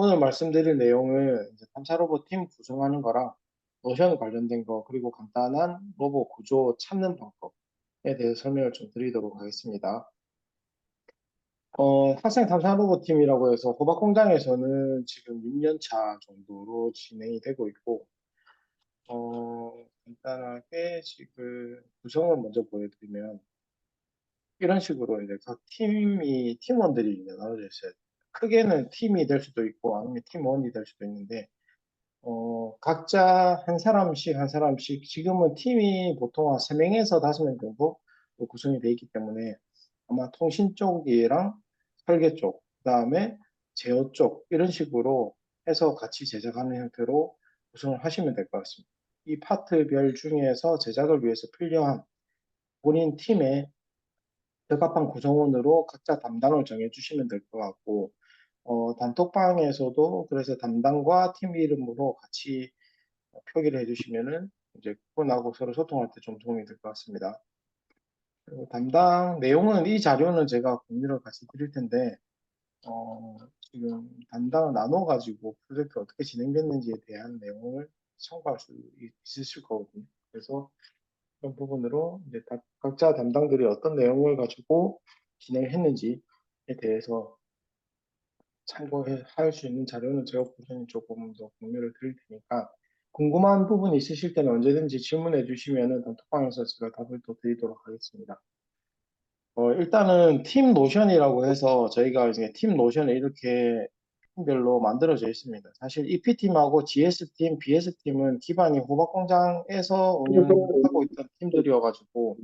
오늘 말씀드릴 내용은 이제 탐사 로봇 팀 구성하는 거랑 노션 관련된 거, 그리고 간단한 로봇 구조 찾는 방법에 대해서 설명을 좀 드리도록 하겠습니다. 학생 탐사 로봇 팀이라고 해서 호박 공장에서는 지금 6년 차 정도로 진행이 되고 있고, 간단하게 지금 구성을 먼저 보여드리면, 이런 식으로 이제 각 팀원들이 이제 나눠져 있어요. 크게는 팀이 될 수도 있고, 아니면 팀원이 될 수도 있는데, 각자 한 사람씩, 지금은 팀이 보통 한 3명에서 5명 정도 구성이 되어 있기 때문에 아마 통신 쪽이랑 설계 쪽, 그 다음에 제어 쪽, 이런 식으로 해서 같이 제작하는 형태로 구성을 하시면 될 것 같습니다. 이 파트별 중에서 제작을 위해서 필요한 본인 팀의 적합한 구성원으로 각자 담당을 정해주시면 될 것 같고, 단톡방에서도 그래서 담당과 팀 이름으로 같이 표기를 해주시면은 이제 그분하고 서로 소통할 때 좀 도움이 될 것 같습니다. 그리고 담당 내용은 이 자료는 제가 공유를 같이 드릴 텐데, 지금 담당을 나눠가지고 프로젝트 어떻게 진행됐는지에 대한 내용을 참고할 수 있으실 거거든요. 그래서 그런 부분으로 이제 각자 담당들이 어떤 내용을 가지고 진행했는지에 대해서 참고할 수 있는 자료는 제가 꾸준히 조금 더 공유를 드릴 테니까 궁금한 부분이 있으실 때는 언제든지 질문해 주시면은 단톡방에서 제가 답을 또 드리도록 하겠습니다. 일단은 팀 노션이라고 해서 저희가 이제 팀 노션을 이렇게 팀별로 만들어져 있습니다. 사실 EP팀하고 GS팀, BS팀은 기반이 호박공장에서 운영하고 있던 팀들이어가지고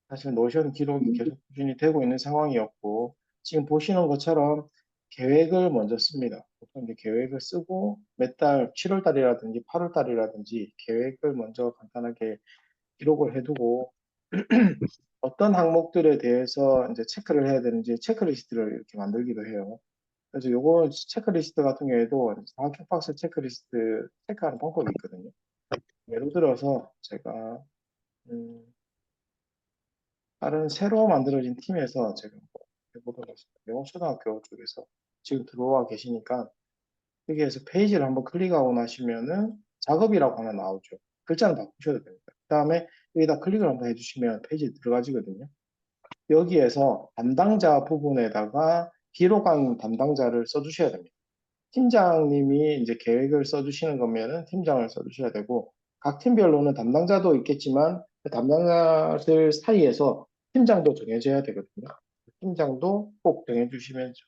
사실 노션 기록이 계속 꾸준히 되고 있는 상황이었고, 지금 보시는 것처럼 계획을 먼저 씁니다. 보통 이제 계획을 쓰고 몇 달, 7월 달이라든지 8월 달이라든지 계획을 먼저 간단하게 기록을 해두고 어떤 항목들에 대해서 이제 체크를 해야 되는지 체크리스트를 이렇게 만들기도 해요. 그래서 요거 체크리스트 같은 경우에도 다큐박스 체크리스트 체크하는 방법이 있거든요. 예를 들어서 제가 음, 다른 새로 만들어진 팀에서 제가 뭐 해보도록 하겠습니다. 영어초등학교 쪽에서 지금 들어와 계시니까 여기에서 페이지를 한번 클릭하고 나시면은 작업이라고 하나 나오죠. 글자는 바꾸셔도 됩니다. 그 다음에 여기다 클릭을 한번 해주시면 페이지에 들어가지거든요. 여기에서 담당자 부분에다가 기록한 담당자를 써주셔야 됩니다. 팀장님이 이제 계획을 써주시는 거면은 팀장을 써주셔야 되고, 각 팀별로는 담당자도 있겠지만 그 담당자들 사이에서 팀장도 정해져야 되거든요. 팀장도 꼭 정해주시면 좋-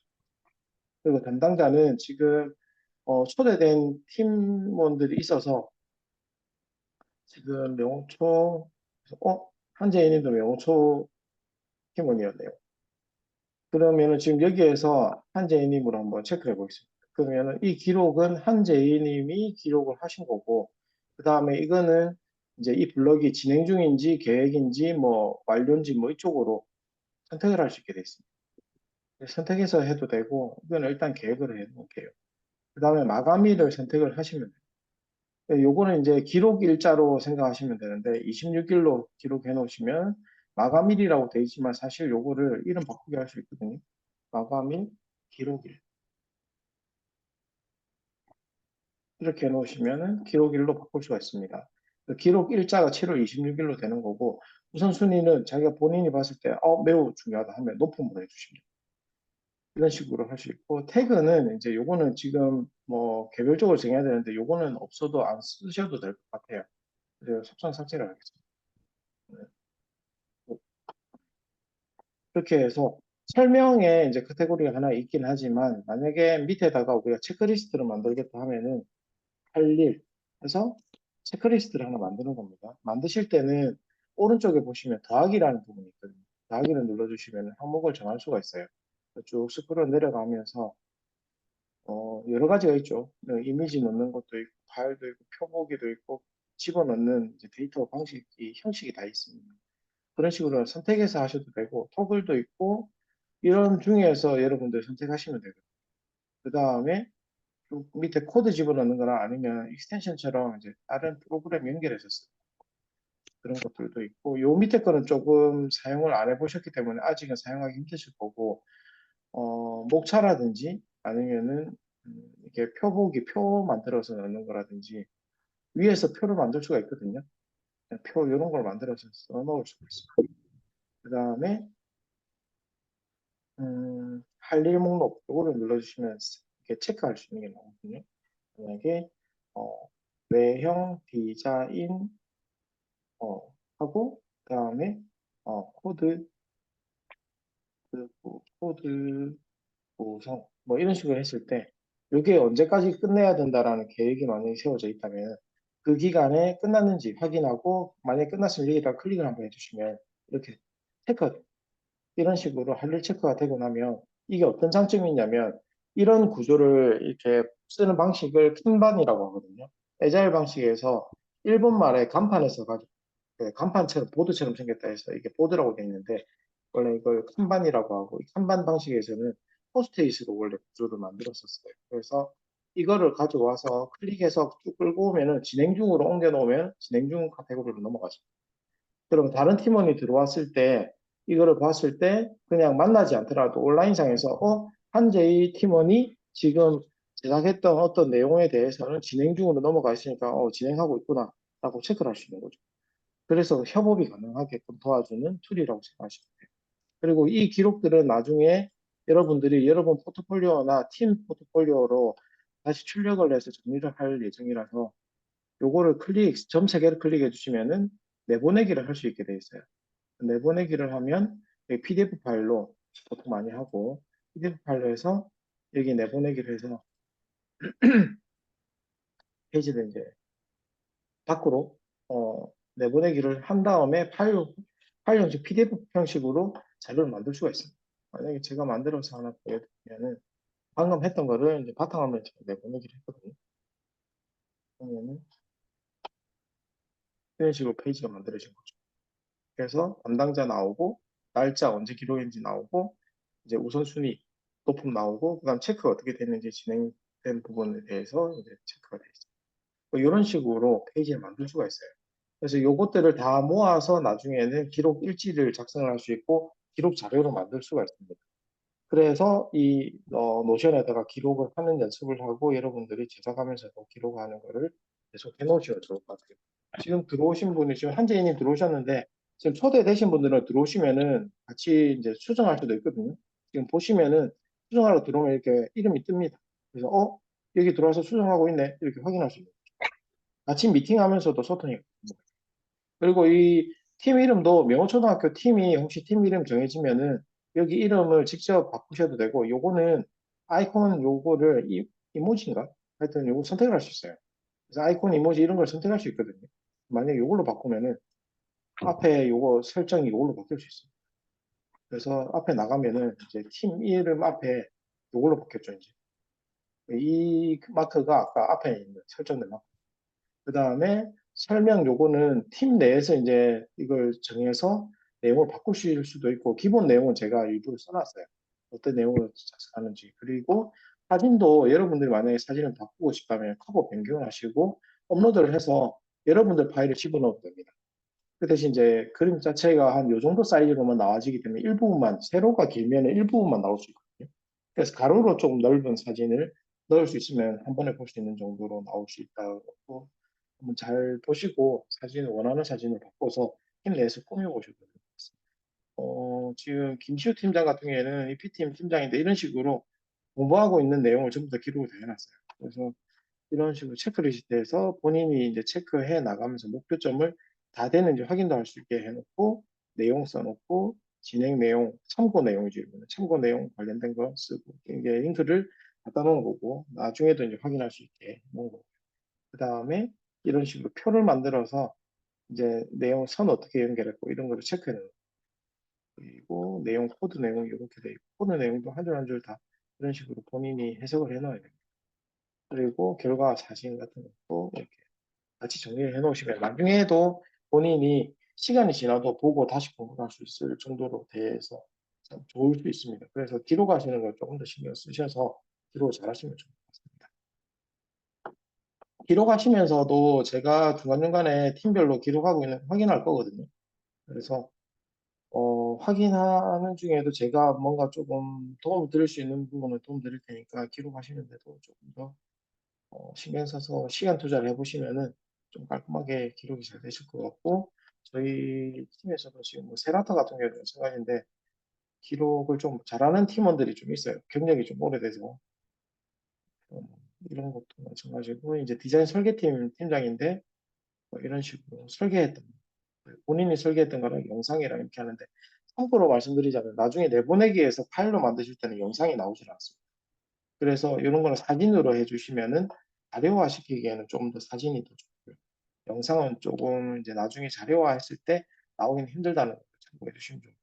그리고 담당자는 지금 초대된 팀원들이 있어서 지금 명호초 한재인님도 명호초 팀원이었네요. 그러면은 지금 여기에서 한재희님으로 한번 체크해 보겠습니다. 그러면은 이 기록은 한재희님이 기록을 하신 거고, 그 다음에 이거는 이제 이 블럭이 진행 중인지 계획인지 뭐 완료인지 뭐 이쪽으로 선택을 할 수 있게 돼 있습니다. 선택해서 해도 되고, 이거는 일단 계획을 해 놓을게요. 그 다음에 마감일을 선택을 하시면 돼요. 요거는 이제 기록 일자로 생각하시면 되는데, 26일로 기록해 놓으시면 마감일이라고 돼 있지만 사실 요거를 이름 바꾸게 할 수 있거든요. 마감일, 기록일. 이렇게 해놓으시면은 기록일로 바꿀 수가 있습니다. 그 기록 일자가 7월 26일로 되는 거고, 우선순위는 자기가 본인이 봤을 때, 매우 중요하다 하면 높음으로 해주십니다. 이런 식으로 할 수 있고, 태그는 이제 요거는 지금 뭐 개별적으로 정해야 되는데, 요거는 없어도 안 쓰셔도 될 것 같아요. 그래서 속성 삭제를 하겠습니다. 네. 그렇게 해서 설명에 이제 카테고리가 하나 있긴 하지만, 만약에 밑에다가 우리가 체크리스트를 만들겠다 하면은 할 일 해서 체크리스트를 하나 만드는 겁니다. 만드실 때는 오른쪽에 보시면 더하기라는 부분이 있거든요. 더하기를 눌러주시면 항목을 정할 수가 있어요. 쭉 스크롤 내려가면서 여러 가지가 있죠. 이미지 넣는 것도 있고, 파일도 있고, 표보기도 있고, 집어넣는 이제 데이터 방식이, 형식이 다 있습니다. 그런 식으로 선택해서 하셔도 되고, 토글도 있고, 이런 중에서 여러분들 선택하시면 되거든요. 그 다음에 밑에 코드 집어넣는 거나 아니면 익스텐션처럼 이제 다른 프로그램 연결해서 쓰는 그런 것들도 있고, 요 밑에 거는 조금 사용을 안 해보셨기 때문에 아직은 사용하기 힘드실 거고, 목차라든지 아니면은 이게 표 만들어서 넣는 거라든지 위에서 표를 만들 수가 있거든요. 표 이런 걸 만들어서 써 넣을 수가 있습니다. 그 다음에 할 일 목록 이거를 눌러주시면 이렇게 체크할 수 있는 게 나오거든요. 만약에 어, 외형 디자인 하고 그다음에 코드 구성 뭐 이런 식으로 했을 때 이게 언제까지 끝내야 된다라는 계획이 만약에 세워져 있다면 그 기간에 끝났는지 확인하고 만약에 끝났으면 여기다 클릭을 한번 해주시면 이렇게 체크 이런 식으로 할 일 체크가 되고 나면 이게 어떤 장점이 있냐면 이런 구조를 이렇게 쓰는 방식을 칸반이라고 하거든요. 에자일 방식에서 일본 말에 간판에서 가지고 간판처럼 보드처럼 생겼다 해서 이게 보드라고 되어 있는데 원래 이걸 칸반이라고 하고 이 칸반 방식에서는 포스트잇으로 원래 구조를 만들었었어요. 그래서 이거를 가져와서 클릭해서 쭉 끌고 오면은 진행 중으로 옮겨 놓으면 진행 중 카테고리로 넘어가죠. 그럼 다른 팀원이 들어왔을 때 이거를 봤을 때 그냥 만나지 않더라도 온라인상에서 한재희 팀원이 지금 제작했던 어떤 내용에 대해서는 진행 중으로 넘어가 있으니까 진행하고 있구나 라고 체크를 할 수 있는 거죠. 그래서 협업이 가능하게끔 도와주는 툴이라고 생각하시면 돼요. 그리고 이 기록들은 나중에 여러분들이 여러분 포트폴리오나 팀 포트폴리오로 다시 출력을 해서 정리를 할 예정이라서 요거를 점 3개를 클릭해 주시면은 내보내기를 할 수 있게 돼 있어요. 내보내기를 하면 PDF 파일로 보통 많이 하고 PDF 파일로 해서 여기 내보내기를 해서 페이지를 이제 밖으로 내보내기를 한 다음에 파일 형식 PDF 형식으로 자료를 만들 수가 있습니다. 만약에 제가 만들어서 하나 보여드리면은 방금 했던 거를 이제 바탕화면에 제가 내보내기를 했거든요. 그러면은 이런 식으로 페이지가 만들어진 거죠. 그래서 담당자 나오고 날짜 언제 기록했는지 나오고 이제 우선순위 높음 나오고 그다음 체크가 어떻게 됐는지 진행된 부분에 대해서 이제 체크가 돼 있어요. 뭐 이런 식으로 페이지를 만들 수가 있어요. 그래서 요것들을 다 모아서 나중에는 기록 일지를 작성을 할 수 있고 기록 자료로 만들 수가 있습니다. 그래서 이 노션에다가 기록을 하는 연습을 하고 여러분들이 제작하면서도 기록하는 거를 계속 해놓으시면 좋을 것 같아요. 지금 들어오신 분이 지금 한재희님 들어오셨는데 지금 초대되신 분들은 들어오시면은 같이 이제 수정할 수도 있거든요. 지금 보시면은 수정하러 들어오면 이렇게 이름이 뜹니다. 그래서 여기 들어와서 수정하고 있네 이렇게 확인할 수 있어요. 같이 미팅하면서도 소통이 그리고 이 팀 이름도 명호초등학교 팀이 혹시 팀 이름 정해지면은 여기 이름을 직접 바꾸셔도 되고 요거는 아이콘 요거를 이모지인가? 하여튼 요거 선택을 할 수 있어요. 그래서 아이콘 이모지 이런 걸 선택할 수 있거든요. 만약에 요걸로 바꾸면은 앞에 요거 설정이 요걸로 바뀔 수 있어요. 그래서 앞에 나가면은 이제 팀 이름 앞에 요걸로 바뀌었죠, 이제. 이 마크가 아까 앞에 있는 설정된 마크. 그 다음에 설명 요거는 팀 내에서 이제 이걸 정해서 내용을 바꾸실 수도 있고, 기본 내용은 제가 일부러 써놨어요. 어떤 내용을 작성하는지. 그리고 사진도 여러분들이 만약에 사진을 바꾸고 싶다면 커버 변경을 하시고, 업로드를 해서 여러분들 파일을 집어넣어도 됩니다. 그 대신 이제 그림 자체가 한 요 정도 사이즈로만 나와지기 때문에 일부분만, 세로가 길면 일부분만 나올 수 있거든요. 그래서 가로로 좀 넓은 사진을 넣을 수 있으면 한 번에 볼 수 있는 정도로 나올 수 있다고 한번 잘 보시고 사진을 원하는 사진을 바꿔서 힘내서 꾸며보셔도 될 것 같습니다. 지금 김시우 팀장 같은 경우에는 이 P팀 팀장인데 이런 식으로 공부하고 있는 내용을 전부 다 기록을 다 해놨어요. 그래서 이런 식으로 체크리스트에서 본인이 이제 체크해 나가면서 목표점을 다 되는지 확인도 할 수 있게 해놓고 내용 써놓고 진행 내용, 참고 내용이죠. 이거는 참고 내용 관련된 거 쓰고 이게 링크를 갖다 놓은 거고 나중에도 이제 확인할 수 있게 놓은 거고 그 다음에 이런 식으로 표를 만들어서 이제 내용 선 어떻게 연결했고 이런 거를 체크해 놓은 그리고 내용 코드 내용이 이렇게 돼 있고 코드 내용도 한 줄 한 줄 다 이런 식으로 본인이 해석을 해 놓아야 됩니다. 그리고 결과 사진 같은 것도 이렇게 같이 정리를 해 놓으시면 나중에도 본인이 시간이 지나도 보고 다시 공부할 수 있을 정도로 돼서 참 좋을 수 있습니다. 그래서 기록하시는 걸 조금 더 신경 쓰셔서 기록을 잘 하시면 좋을 것 같습니다. 기록하시면서도 제가 중간중간에 팀별로 기록하고 있는 거 확인할 거거든요. 그래서 확인하는 중에도 제가 뭔가 조금 도움을 드릴 수 있는 부분을 도움 드릴 테니까 기록하시는데도 조금 더 신경 써서 시간 투자를 해보시면은 좀 깔끔하게 기록이 잘 되실 것 같고, 저희 팀에서도 지금 뭐 세라타 같은 경우는 마찬가지인데 기록을 좀 잘하는 팀원들이 좀 있어요. 경력이 좀 오래돼서. 어, 이런 것도 마찬가지고, 이제 디자인 설계팀 팀장인데 뭐 이런 식으로 설계했던 본인이 설계했던 거랑 영상이랑 이렇게 하는데, 참고로 말씀드리자면 나중에 내보내기에서 파일로 만드실 때는 영상이 나오질 않습니다. 그래서 이런 거는 사진으로 해주시면은 자료화 시키기에는 조금 더 사진이 더 좋고요. 영상은 조금 이제 나중에 자료화 했을 때 나오긴 힘들다는 걸 참고해 주시면 좋겠습니다.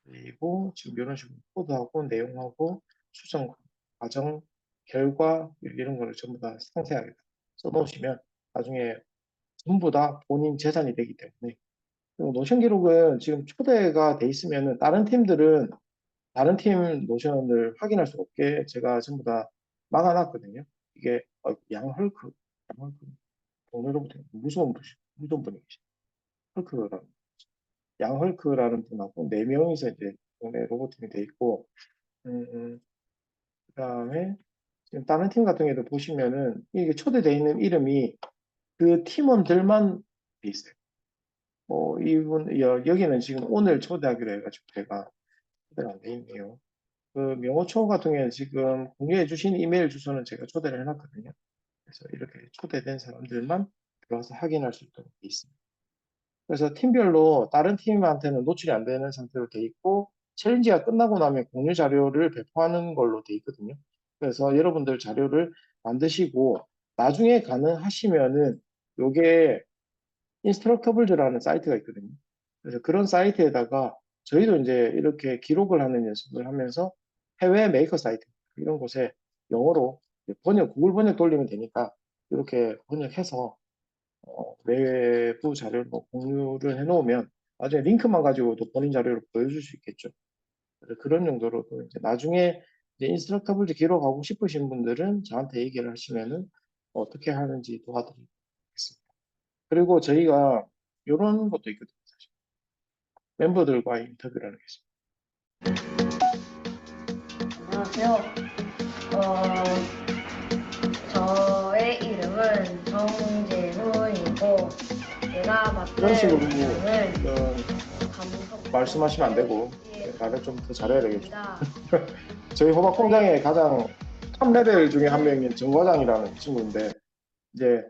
그리고 지금 이런 식으로 코드하고 내용하고 수정 과정 결과 이런 거를 전부 다 상세하게 써놓으시면 나중에 전부 다 본인 재산이 되기 때문에. 그리고 노션 기록은 지금 초대가 돼 있으면은 다른 팀들은 다른 팀 노션을 확인할 수 없게 제가 전부 다 막아놨거든요. 이게 양헐크 동료로부터 무서운 분이 계시 헐크라는 양헐크라는 분하고 네 명이서 이제 동네 로봇팀이 돼 있고, 그다음에 지금 다른 팀 같은 경우도 보시면은 이게 초대돼 있는 이름이 그 팀원들만 돼 있어요. 여기는 지금 오늘 초대하기로 해가지고 제가 초대가 안 돼 있네요. 그 명호초 같은 경우는 지금 공유해 주신 이메일 주소는 제가 초대를 해놨거든요. 그래서 이렇게 초대된 사람들만 들어와서 확인할 수 있도록 돼 있습니다. 그래서 팀별로 다른 팀한테는 노출이 안 되는 상태로 돼 있고, 챌린지가 끝나고 나면 공유 자료를 배포하는 걸로 돼 있거든요. 그래서 여러분들 자료를 만드시고 나중에 가능하시면은 요게 인스트럭터블즈라는 사이트가 있거든요. 그래서 그런 사이트에다가 저희도 이제 이렇게 기록을 하는 연습을 하면서 해외 메이커 사이트 이런 곳에 영어로 구글 번역 돌리면 되니까 이렇게 번역해서 외부 자료를 공유를 해놓으면 나중에 링크만 가지고도 본인 자료를 보여줄 수 있겠죠. 그래서 그런 용도로도 이제 나중에 이제 인스트럭터블즈 기록하고 싶으신 분들은 저한테 얘기를 하시면은 어떻게 하는지 도와드리겠습니다. 그리고 저희가 이런 것도 있거든요. 사실. 멤버들과의 인터뷰라는 게 안녕하세요. 저의 이름은 정재훈이고, 제가 맡은 이런 식으로 역할은 말씀하시면 안 되고 감독 말을 좀 더 잘해야 되겠죠. 입니다. 저희 호박 공장의 가장 탑 레벨 중에 한 명인 정 과장이라는 친구인데 이제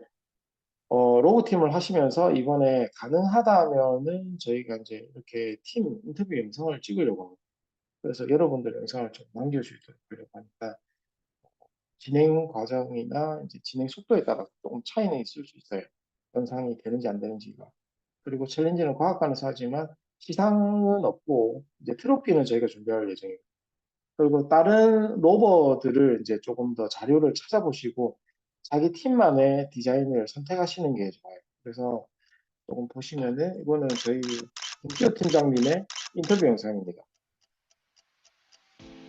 로고팀을 하시면서 이번에 가능하다면은 저희가 이제 이렇게 팀 인터뷰 영상을 찍으려고 합니다. 그래서 여러분들 영상을 좀 남겨주실 수 있도록 하려고 하니까 진행 과정이나 이제 진행 속도에 따라 조금 차이는 있을 수 있어요. 영상이 되는지 안 되는지가. 그리고 챌린지는 과학관에서 하지만 시상은 없고 이제 트로피는 저희가 준비할 예정입니다. 그리고 다른 로버들을 이제 조금 더 자료를 찾아보시고 자기 팀만의 디자인을 선택하시는 게 좋아요. 그래서 조금 보시면은 이거는 저희 김기호 팀장님의 인터뷰 영상입니다.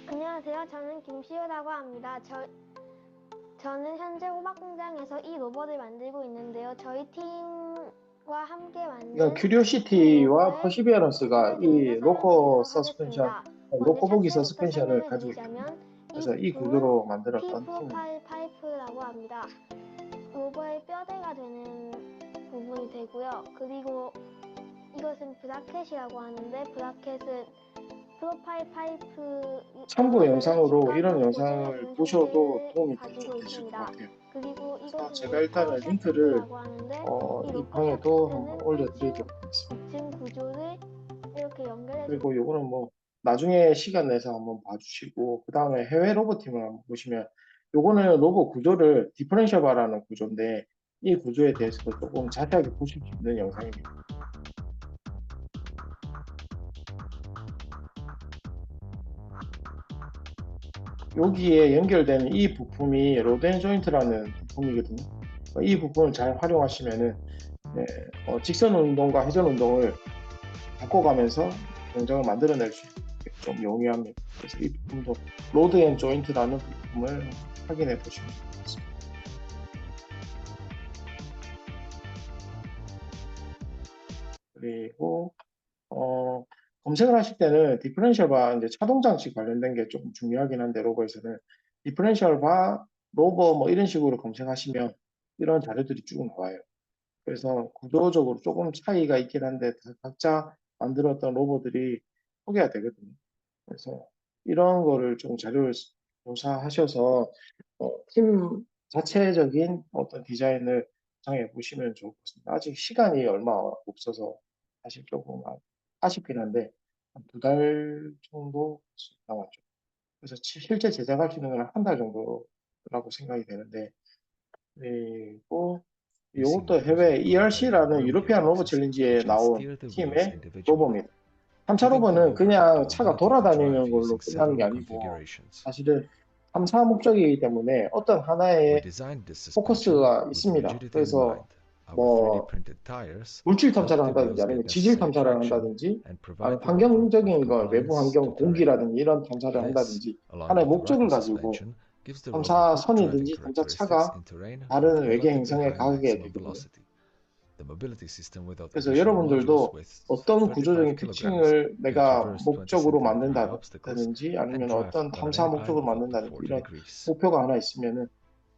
안녕하세요. 저는 김시우라고 합니다. 저는 현재 호박공장에서 이 로봇을 만들고 있는데요. 저희 팀과 함께 만든 이건 이 큐리오시티와 로봇을 퍼시비어런스가 이 설명드리도록 하겠습니다. 먼저 로커보기 차트부터 서스펜션을 설명을 가지고 있거든요. 드리자면 이 그래서 이 부품은 구조로 만들었던 팀입니다. T 프로파일 파이프라고 합니다. 로봇의 뼈대가 되는 부분이 되고요. 그리고 이것은 브라켓이라고 하는데 브라켓은 프로파일 파이프 참고 여러들을 영상으로 이런 직각으로 영상을 고정해주는 보셔도 형태를 도움이 좀 가지고 되실 것 있습니다. 같아요. 그리고 그래서 이것은 제가 로커 일단은 링크를 샤프트라고 하는데 이 이 로커 방에도 한번 샤프트는 1층 올려드리도록 하겠습니다. 2층 구조를 이렇게 연결해주고 그리고 요거는 뭐 나중에 시간 내서 한번 봐주시고 그 다음에 해외 로봇팀을 한번 보시면 요거는 로봇 구조를 디퍼런셜 바라는 구조인데 이 구조에 대해서도 조금 자세하게 보실 수 있는 영상입니다. 여기에 연결되는 이 부품이 로드 앤 조인트라는 부품이거든요. 이 부품을 잘 활용하시면은 네, 직선 운동과 회전 운동을 바꿔가면서 동작을 만들어낼 수 있게 좀 용이합니다. 그래서 이 부품도 로드 앤 조인트라는 부품을 확인해 보시면 좋겠습니다. 그리고 검색을 하실 때는 디퍼런셜 바 이제 차동 장치 관련된 게 조금 중요하긴 한데 로버에서는 디퍼런셜 바 로버 뭐 이런 식으로 검색하시면 이런 자료들이 쭉 나와요. 그래서 구조적으로 조금 차이가 있긴 한데 다 각자 만들었던 로버들이 소개가 되거든요. 그래서 이런 거를 좀 자료를 조사하셔서 팀 자체적인 어떤 디자인을 구상해 보시면 좋을 것 같습니다. 아직 시간이 얼마 없어서 사실 조금 아쉽긴 한데 한 2달 정도 남았죠. 그래서 실제 제작할 수 있는 건 한 달 정도라고 생각이 되는데 그리고 이것도 해외 ERC라는 유로피안 로버 챌린지에 나온 팀의 로버입니다. 3차 로버는 그냥 차가 돌아다니는 걸로 끝나는 게 아니고 사실은 탐사 목적이기 때문에 어떤 하나의 포커스가 있습니다. 그래서 뭐 물질 탐사를 한다든지 아니면 지질 탐사를 한다든지 아니면 환경적인 거 외부 환경 공기라든지 이런 탐사를 한다든지 하나의 목적을 가지고 탐사선이든지 탐사차가 다른 외계 행성에 가게 되거든요. 그래서 여러분들도 어떤 구조적인 특징을 내가 목적으로 만든다든지 아니면 어떤 탐사 목적으로 만든다든지 이런 목표가 하나 있으면은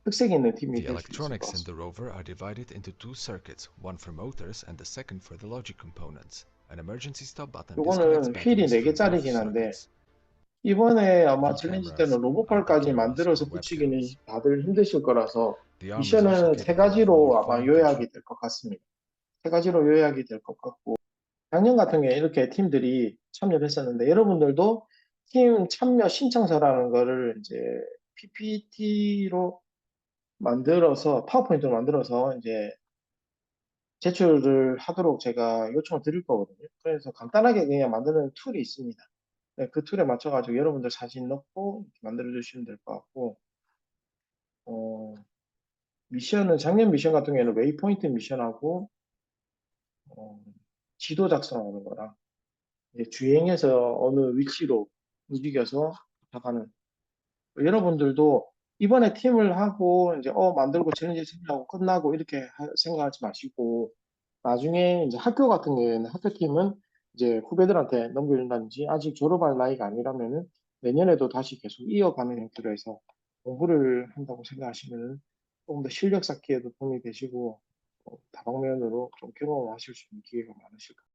특색 있는 팀이 The 될 수 있을 것 electronics in 같습니다. the rover are divided into two circuits, one for motors and the second for the logic components. An emergency stop button disconnects 요거는 휠이 batteries from both 4개짜리긴 한데 circuits. 이번에 아마 Two 챌린지 때는 cameras are 로봇팔까지 cameras 만들어서 or web 붙이기는 cams. 다들 힘드실 거라서 The arm is also 미션은 세 capable of more 가지로 아마 fine 요약이 될 것 같습니다. 세 가지로 요약이 될 것 같고 작년 같은 경우에 이렇게 팀들이 참여를 했었는데 여러분들도 팀 참여 신청서라는 거를 이제 PPT로 만들어서 파워포인트로 만들어서 이제 제출을 하도록 제가 요청을 드릴 거거든요. 그래서 간단하게 그냥 만드는 툴이 있습니다. 네, 그 툴에 맞춰가지고 여러분들 사진 넣고 이렇게 만들어 주시면 될 것 같고 어, 미션은 작년 미션 같은 경우에는 웨이포인트 미션하고 어, 지도 작성하는 거랑 이제 주행해서 어느 위치로 움직여서 도착하는. 여러분들도 이번에 팀을 하고 이제 만들고 챌린지 승리하고 끝나고 이렇게 생각하지 마시고 나중에 이제 학교 같은 경우에는 학교팀은 이제 후배들한테 넘겨준다든지 아직 졸업할 나이가 아니라면은 내년에도 다시 계속 이어가는 형태로 해서 공부를 한다고 생각하시면은 조금 더 실력 쌓기에도 도움이 되시고 다방면으로 좀 경험하실 수 있는 기회가 많으실 겁니다.